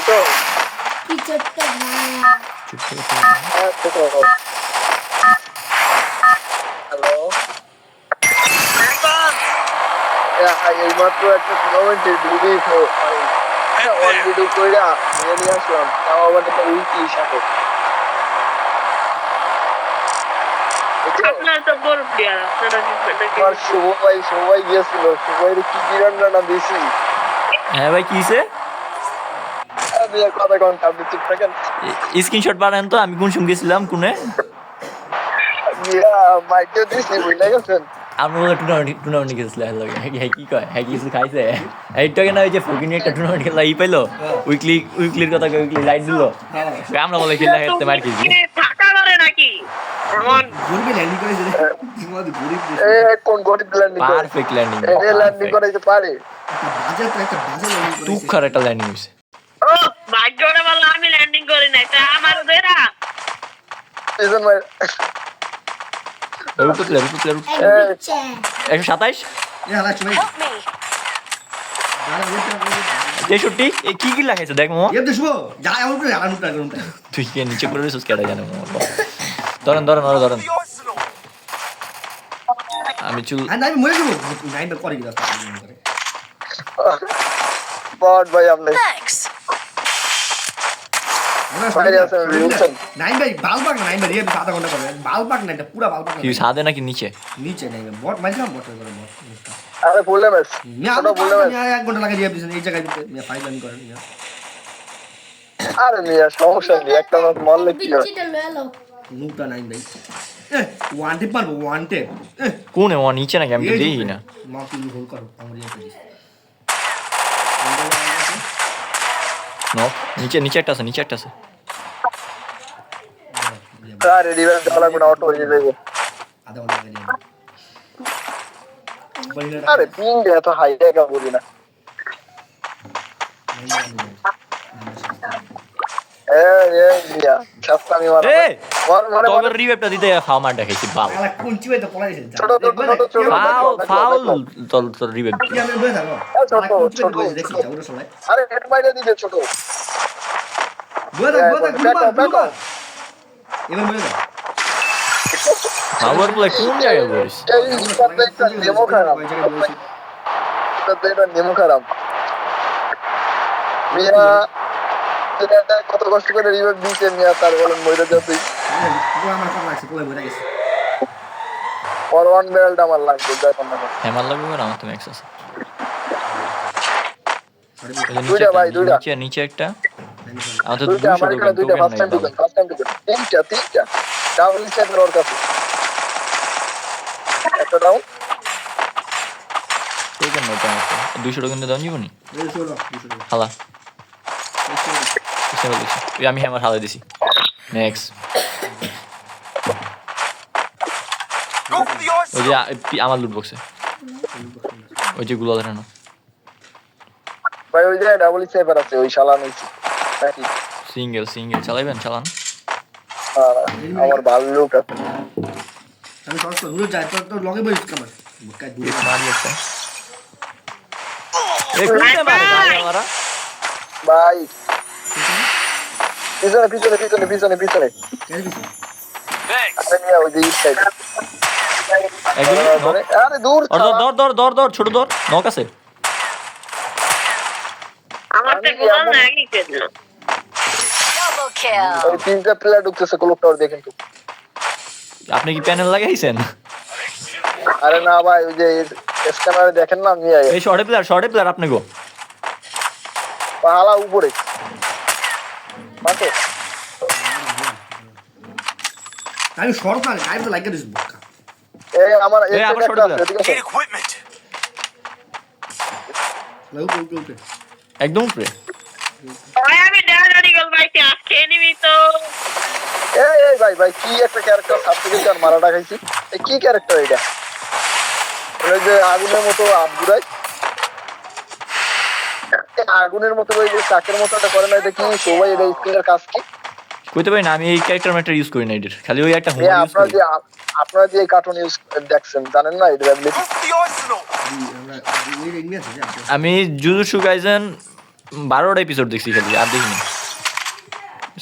তো কি ছোট্ট ভাই চুপ করে হ্যালো এই মাত্র একটা টুর্নামেন্টে ঢুকে অন ভিডিও করে নিয়ে আসলাম তাও আবার একটা উইকলি হিসাবে আপনার তো বড় প্লেয়ার আপনারা আমার সবাই গিয়েছিল সবাই কি কি রান্না দিয়েছি হ্যাঁ ভাই কি হইছে আমি আর কথা কোন আপনি চুপ থাকেন স্ক্রিনশট বানান তো আমি কোন সঙ্গে গেছিলাম কোনে মাইকে দিয়েছি বুঝলে গেছেন আমরা বলে টুর্নামেন্ট গেছিলাম হ্যাঁ কি কয় হ্যাঁ কিছু খাইছে এইটাকে না ওই যে ফকিনি একটা টুর্নামেন্ট খেলা ই পাইলো উইকলির কথা উইকলি লাইট দিল আমরা বলে খেলা খেলতে মার খেয়েছি ফাঁকা করে নাকি কোন গরিব ল্যান্ডিং পারফেক্ট ল্যান্ডিং ল্যান্ডিং করাইতে পারে তুখার একটা ল্যান্ডিং হইছে ও ভাগ্যটা বললাম আমি ল্যান্ডিং করি নাই তা আমার দেরা সিজন ভাই রুপে প্লেয়ার 127 63 কি কি লাগাইছে দেখ মামা তুই কি নিচে করে রেছিস কেডা জানে মামা ধরেন আমি চুল বট ভাই আপনি কি সাদে নাকি নিচে আরে বললে ম্যাচ আরে মিয়া সমস্যা নেই একটা ম্যাচ মারলে কি হয় কোনে ও নিচে নাকি আমি তো দেখি না নো নিচে একটা আছে আরে রিভেঞ্জ वाला কোন আউট হয়ে যাবে আরে পিং এত হাই জায়গা বলি না মিয়া ছাস্তামি মারা তবে রিভাইভটা দিতে ফাউমার দেখাইছি বাল ছোট ফাউল তোর রিভাইভ আরে হেড মাইরা দিবে ছোট পাওয়ার প্লে কোন জায়গায় করিস নেমো খারাপ মিয়া কত কষ্ট করে রিভাইভ দিয়েছে মিয়া তার বলেন মইরা যাবে ফরওয়ার্ড বেল্ট আমার লাগবে দেখুন না হেমাল লাগবে না আমার তো ম্যাক্স আছে দুইটা নিচে একটা আমাদের দুইটা আমার এখানে দুইটা ফার্স্ট টাইম তিনটা ডাবল সেভেন ওর কাছে একটা ডাউন এই কেন এটা 200 টাকা কিন্তু দাম জীবনি হালা আমি হ্যামার হালা দিছি নেক্সট ওই যে আমার লুট বক্সে ওই যে গুলো ধরে না ভাই ওই যে ডাবল সেভার আছে ওই শালা নিছি নাকি সিঙ্গেল চালান আমার ভালো লোক আছে আমি সব দূরে যাই তো লগে বইস কামার বুকা দূরে মারি একটা কোনটা মারে মারা ভাই পিছনে আরে মিয়া ওই যে ইট সাইড আরে দূর দর ছোট দর নক আছে আমার তো গোল নাকি কেন ওই তিনটা প্লেয়ার ঢুকতেছে ক্লক টাওয়ার দেখেন তো আপনি কি প্যানেল লাগাইছেন আরে না ভাই ওই যে স্ক্যানারে দেখেন না মিয়া এই শর্টে প্লেয়ার আপনি গো পাহালা উপরে মাঠে আমি শর্ট না গাইব তো লাগিয়ে দিস বুকা এই আমার এই আবার short player। ঠিক আছে ওকে একদম উপরে ভাই আমি ডায়ারি গোল ভাইতে আজকে এনিমি তো এই ভাই কি একটা ক্যারেক্টার সাবস্টিটিউট আর মারাটা খাইছি এই কি ক্যারেক্টার এটা ওই যে আগুনের মতো আবগুরাই আগুনের মতো ওই যে চাকের মতো একটা করে না এটা কি সবাই এটা স্কিলের কাজ কি কইতে পারি না আমি এই ক্যারেক্টার ম্যাটার ইউজ করি না এটার খালি ওই একটা হোম ইউজ আপনারা করি যে আপনারা যে কার্টুন ইউজ দেখছেন জানেন না এটা অ্যাবিলিটি আমি জুজুৎসু কাইজেন 12টা এপিসোড দেখছি খালি আর দেখিনি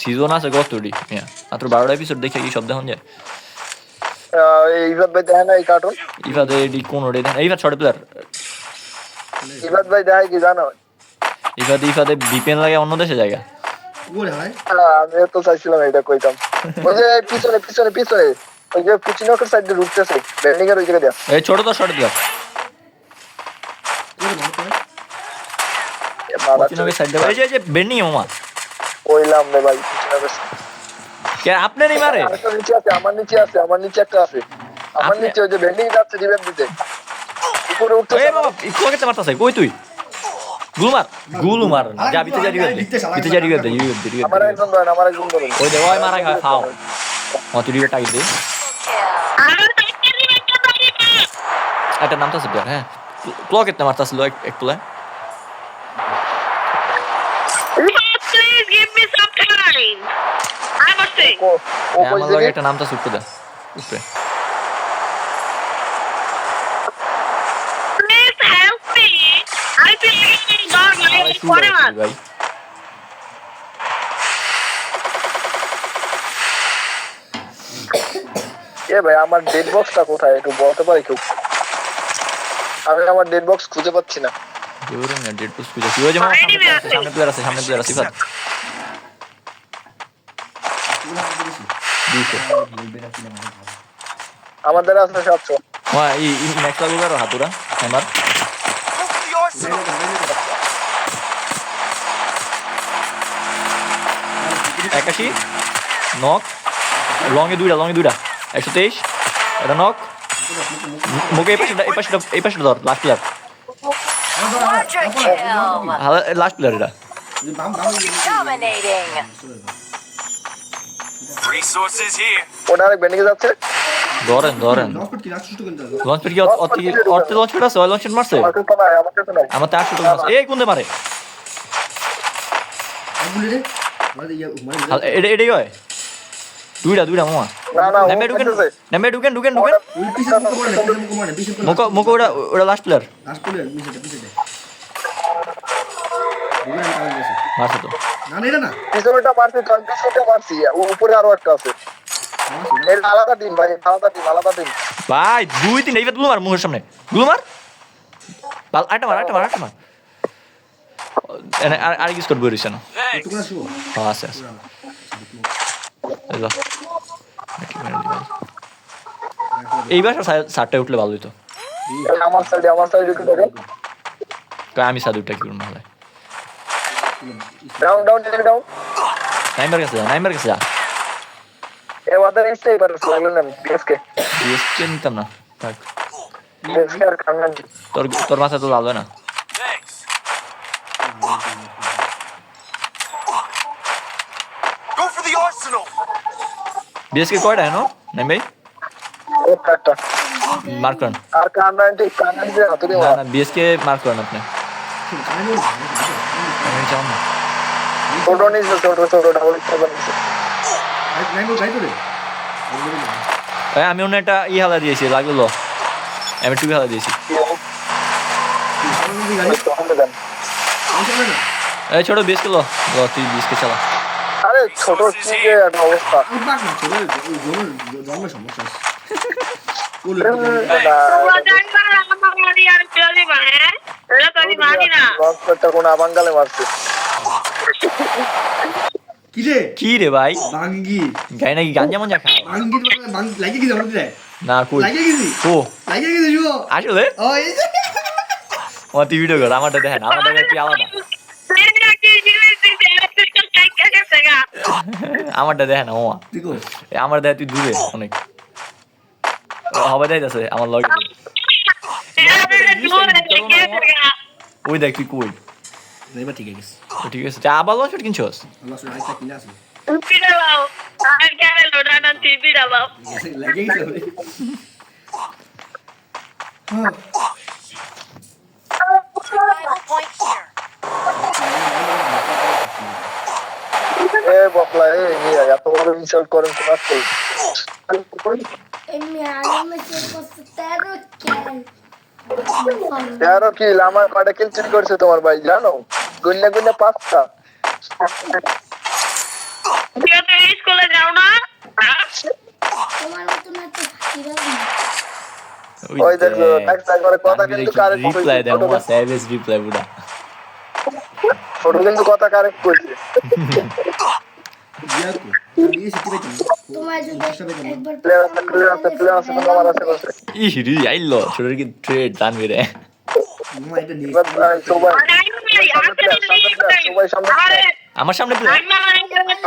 সিজন আছে কতটি হ্যাঁ মাত্র 12টা এপিসোড দেখে কি সব দেখুন যায় ইবাদ ভাই দেখে না এই কার্টুন? ইফাতে এডি কোন ওডে দেন ইফাত শর্ট প্লেয়ার ইবাদ ভাই দেখে কি জানো? ইফাতে ভিপিএন লাগে অন্য দেশে জায়গা বলে হয় আমিও তো চাইছিলাম এটা কইতাম। ওই যে পিছনে পিছনে পিছনে ওই যে পুচিনকের সাইডে ঢুকতেছে ব্যান্ডিং এর ওই জায়গা দিয়া। এই ছোট তো শর্ট প্লেয়ার চিনকে সাইড দেব এই যে বেন্ডিং মামা কইলাম রে ভাই পুচিনকের কে আপনি নেই মারে আরেকটা নিচে আছে, আমার নিচে আছে, আমার নিচে একটা আছে, আমার নিচে ওই যে ব্যান্ডিং যাচ্ছে রিভাইভ দিতে উপরে উঠতেছে। এই বাবা কোকে মারতাছে কই তুই গুলু মার যা বিতে যা রিভাইভ দে আমার একজন ধরেন, আমার একজন ধরেন। ওই দে ওই মারা খায় খাও তুই রিভাইভ টাইট দে একটা নামতাছে প্লেয়ার হ্যাঁ ক্লক এতে মারতাছিল এক play Please give me some time. I must say. ও কই আমার লাগে দিবি? একটা নামতাছে উপরে উপরে Please help me. I feel like God, whatever. ভাই এ ভাই আমার ডেড বক্সটা কোথায় একটু বলতে পারি কেউ? আমি আমার ডেড বক্স খুঁজে পাচ্ছি না। দূরে না ডেড পুশ খুঁজে কি ওই যে মামা সামনে প্লেয়ার আছে সিফাত দিছে আমাদের আছে 700। ওয়া এই নেক্সট লাগবে হাতুরা আমার একাশি নক লংয়ে দুইটা 123 এটা নক মুকে এই পাশে ধর লাস্ট প্লেয়ার লাস্ট প্লেয়ার এটা Dominating. Resources here. ওটা আরেক ব্যান্ডিং যাচ্ছে। ধরেন লসপট কি রাষ্ট্র কিন্তু লঞ্চ পেট কি অর্থে লঞ্চ পেট আছে ওই লঞ্চ পেট মারছে আমার কাছে নাই, আমার কাছে নাই। আমার 400 টাকা আছে এই কোনতে মারে বলে রে মানে ইয়া মানে এটাই হয় দুইটা মামা না না ও নেমে ঢুকেন ওই পিছে মুখ করে পিছে মুখ ওটা লাস্ট প্লেয়ার লাস্ট করে পিছে দে বুঝলেন কাজ আছে মারছে তো না না এটা না পিছনেটা মারছি, কারণ পিছনেটা মারছি, উপরে আরো একটা আছে। এটা আলাদা টিম ভাই, আলাদা টিম। ভাই 2-3 এইবার গুলো মার মুখের সামনে গুলো মার বাল আটা মার এনে আর কি স্কোর বইরিছ না একটু করে শো আছে এই যা এইবার সাতটা উঠলে ভালো হইতো আমার সাইডে একটু দেখো। আমি সাদুটা কি করব ভালো ডাউন নাইমার কাছে যা এ ওদের স্নাইপার লাগলেন না পিএসকে নিতাম না থাক পিএসকে আর কান্নান। তোর মাথা তো লাল হয় না Thanks. Go for the arsenal. BSK কয়টা হ্যাঁ নাই ভাই একটা মার্ক করেন আর কান্নান যে হাতুড়ি না না বিএসকে মার্ক করেন আপনি আমি চাও না ছোট ডাবল সেভেন নিছে। নাই গো গাই করে আমি অন্য একটা হালা দিয়েছি লাগলো আমি টুপি হালা দিয়েছি তখন দেন। এই ছোট বিএসকে লো তুই বিএসকে চালা আরে ছোট কি যে একটা অবস্থা। বাক না ছোট জন্ম সমস্যা বলে তোমরা জানবা আমার মারি আর চলি মানে এটা তো আমি মানি না। লঞ্চটা কোন আবাঙ্গালে মারছে। কি রে কি রে ভাই বাঙ্গি গাই নাকি গাঞ্জা মঞ্জা খাও বাঙ্গি বাঙ্গি লাগে কি জানো রে না কই লাগে কি ও লাগে কি জুও আসলে ও এই যে ও তুই ভিডিও কর আমারটা দেখেন আমারটা কি আলাদা আমারটা দেখেন ওমা দেখো আমার দেখ তুই দূরে অনেক হবে যাইতেছে আমার লগে ওই দেখ তুই কই এবার ঠিক আছে ও ঠিক আছে যা আবার লঞ্চ কিনছস আল্লাহ সুবহানাহু আরেকটা কিনা আছে লাগে কি রে Final point here. এ বকলা এ নিয়ে এত বড় ইনসাল্ট করেন তোমার তো। এমনি আগে চেক করছে 13 ক্যান यार কি আমার কয়টা কিল চুরি করছে তোমার ভাই জানো? গুন্না গুন্না পাঁচটা তুই তো স্কুলে যাও না হ্যাঁ? তোমার মতন এত ফাঁকিবাজ না। ওই দেখো টাকা করে কথা কিন্তু কারেক্ট রিপ্লাই দেয় মামা স্যাভেজ রিপ্লাই বুড়া ছোট কিন্তু কথা কারেক্ট কইছে ইয়া কো এই সিটি বাইতে তোমার যদি একবার প্লেয়ার আছে তোমার আছে বসে ইরি আইলো ছোটর কি ট্রেড জানবি রে মামা এটা নেই সবাই আরে আই ভাই আজকে সবাই সামনে আরে আমার সামনে প্লে আমি আমার ইন্টারনেট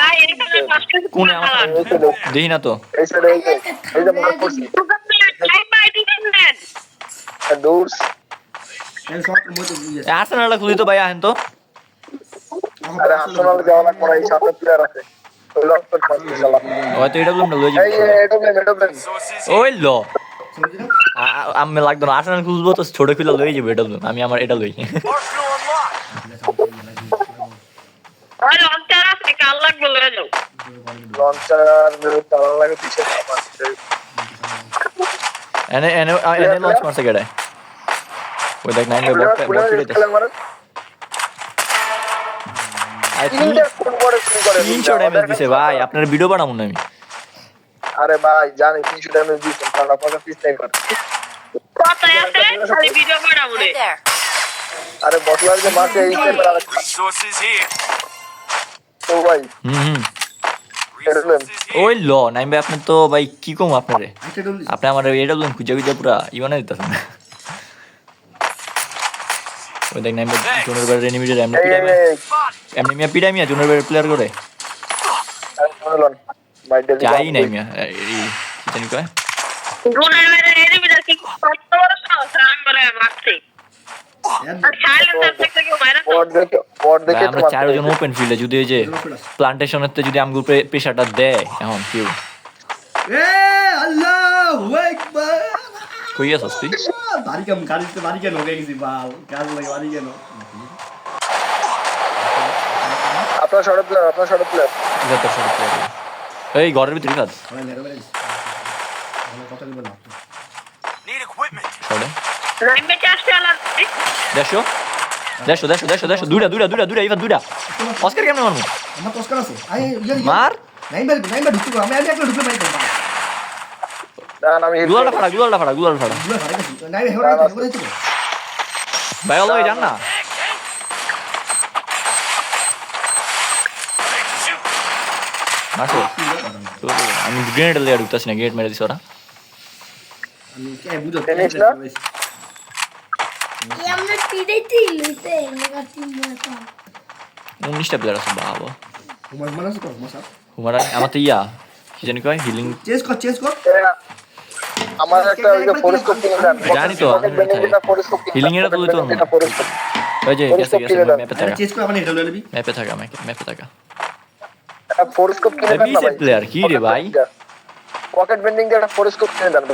ভাই এখানে কষ্ট কোনে আমার সামনে? দেখি না তো এই সাইডে এই যে মনে করছি টাইম বাই দিবেন নেন দৌড়স আমি শর্ট মতো বুঝিয়ে আর্সেনালটা খুলি তো ভাই আহেন তো আরে আর্সেনাল যাওয়া লাগবে না এই সামনে প্লেয়ার আছে ওই লক করে পাচ্ছি শালা হয়তো এটা বললাম না লয়ে এই এটা Sources ওই লো সরি না আমি লাগতো না আর্সেনাল খুলবো তো ছোট খুলে লয়ে যাবো এটা বললাম আমি আমার এটা লই Arsenal unlocked. আরে অন্তর আছে কাল লাগবে লয়ে যাও লঞ্চার মেরে তালা লাগে পিছে আমার এনে এনে এনে লঞ্চ মারছে কেডা ওই দেখ নাইন বট বট ফিরে আই থিংক 300 ড্যামেজ দিছে ভাই আপনার ভিডিও বানাবো না আমি আরে ভাই জানি 300 ড্যামেজ দিছেন কারণ আপনাকে পিস নাই করে কত আছে খালি ভিডিও বানাবো রে Right there. আরে বটলার যে মারছে এই সে মেরা Resources here. তো ভাই হুম Resources here. ওই লো নাইন ভাই আপনি তো ভাই কি কম আপনারে আইটা ডল আপনি আমার এটা বলুন খুঁজে খুঁজে পুরা ইমানে দিতেছেন ওই দেখ নাইন ভাই জোনের বাইরে এনিমিটার এমনি পিডাইমিয়া এমনি মিয়া পিডাইমিয়া জোনের বাইরে প্লেয়ার করে শুনলন ভাই ডেলি যাই নাই মিয়া কি জানি কয় গুনার মেরে এনিমিটার কি কত বড় সাহস আমি বলে মারছি আর সাইলেন্সার থেকে কেউ মারা বট দেখে আমরা চারজন ওপেন ফিল্ডে যদি এই যে প্লান্টেশনের তে যদি আমগুলো প্রেসারটা দেয় এখন কেউ এ আল্লাহু আকবার কই আছিস তুই বাড়ি কেন গাড়িতে বাড়ি কেন হয়ে গেছি বাল কাজ লাগে বাড়ি কেন আপনার শর্ট প্লেয়ার যত সব প্লেয়ার এই ঘরের ভিতরে কাজ সবাই মেরে মেরে আমরা কথা বলবো না Need equipment. সরে নাইমে চাষতে আলাদা দেশো দুইটা ইভা দুইটা অস্কার কেমন মারমু আমার কষ্ট আছে আই মার নাই বার ঢুকবো আমি একটা ঢুকতে পারি না না আমি গুলালটা ফাড়া দুলা ভাড়া গেছি নাই হেওড়া হেওড়া তো ভাই অলও জান না মারছো আমি গ্রেনেড লিয়ে ঢুকতাছি না গেট মেরে দিছ ওরা আমি কে বুঝো জানিস না? এই আমরা পিড়াইতে লইতে মেগা টিম বলতাম 19টা প্লেয়ার আছে বাবা তোমার মনে আছে তো মশা হুমারা আমার তো ইয়া কি জানি কয় হিলিং চেঞ্জ কর আমার একটা ওই যে ফরেস্ট কিনে দেন জানি তো, আমি Healing এর তো লইতে পারবো না। ওই যে গেছে ম্যাপে থাকা চেঞ্জ কর মানে এটা লয়ে নিবি ম্যাপে থাকা ফরেস্ট কিনে দেন বিসেট প্লেয়ার কি রে ভাই পকেট বেন্ডিং দিয়ে একটা ফরেস্ট কিনে দেন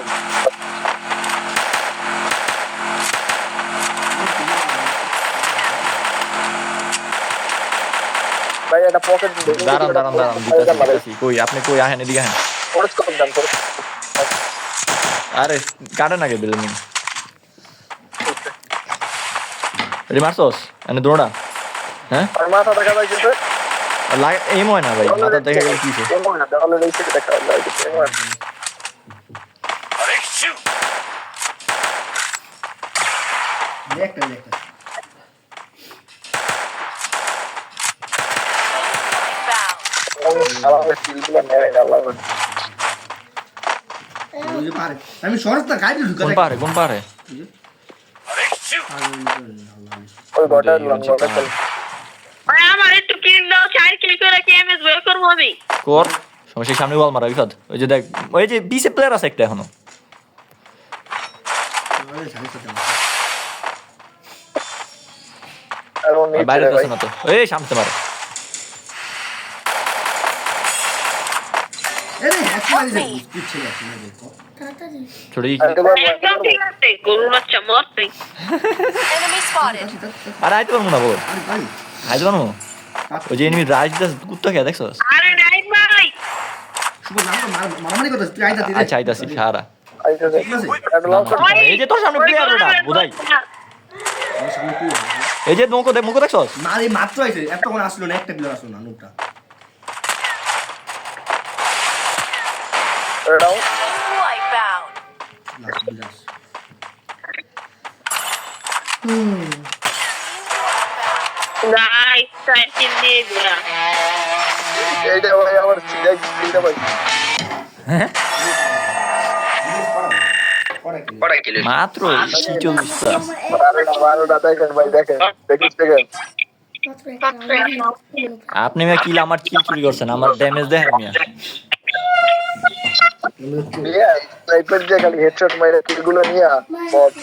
ভাই একটা পকেট দাঁড়ান দিতাছি কই আপনি কই আহেন এদিকে আহেন ফরেস্ট দেন আরে কাটে না কে বিলমিন রে মারছস এনে দৌড়া হ্যাঁ আর মাথা দেখা যায় কিন্তু লাগে এম হয় না ভাই মাথা দেখে গেল কি অলরেডি সেটা দেখা যায় Ready, shoot. একটা Found. আমাদের স্কিলগুলো নেয় না আল্লাহ বুঝে পারে আমি সরস না গাড়ি ঢুকা কোন পারে Ready, shoot. ওই গটার লঙ্কা ভাই আমার একটু কিল দাও 4 কিল করে কি এমএস বই করব আমি কর সমস্যা সামনে ওয়াল মারা বিপদ ওই যে দেখ ওই যে বিসে প্লেয়ার আছে একটা এখনো আর ও নিচে বাইরে ভাই তো না তো এই সামনে মারে এরে একবার কি ছিল তাড়াতাড়ি ছোড়ি একদম ঠিক আছে গরু বাচ্চা মরতে Enemy spotted. আরে আইতে পারবো না বল আরে ভাই আইতে পারবো ওই যে এনিমি রাজ দাস কুত্তা কে দেখছস আরে নাই ভাই শুভ নাম তো মারামারি করতে তুই আইতা দিদি আচ্ছা আইতাছি সারা আইতে দে একটা লঙ্কা এই যে তোর সামনে প্লেয়ার ওটা বোধাই আমার সামনে তুই এই যে মুখো দেখছস না এই মাত্র আইছে এতক্ষণ আসলো না একটা প্লেয়ার আসলো না নুকটা ডাউন Wipeout. লাস্ট বিরাস Guys, saya sini dia. এইটা ভাই আমার সিরিয়াস এইটা ভাই পড়া কি মাত্র 46টা 12টা দেখেন ভাই দেখেন দেখিস দেখেন মাত্র একটা আপনি মিয়া কিল আমার কিল চুরি করছেন আমার ড্যামেজ দেখেন মিয়া নিয়ে স্নাইপার দিয়ে খালি হেডশট মাইরা কিলগুলো নিয়ে বস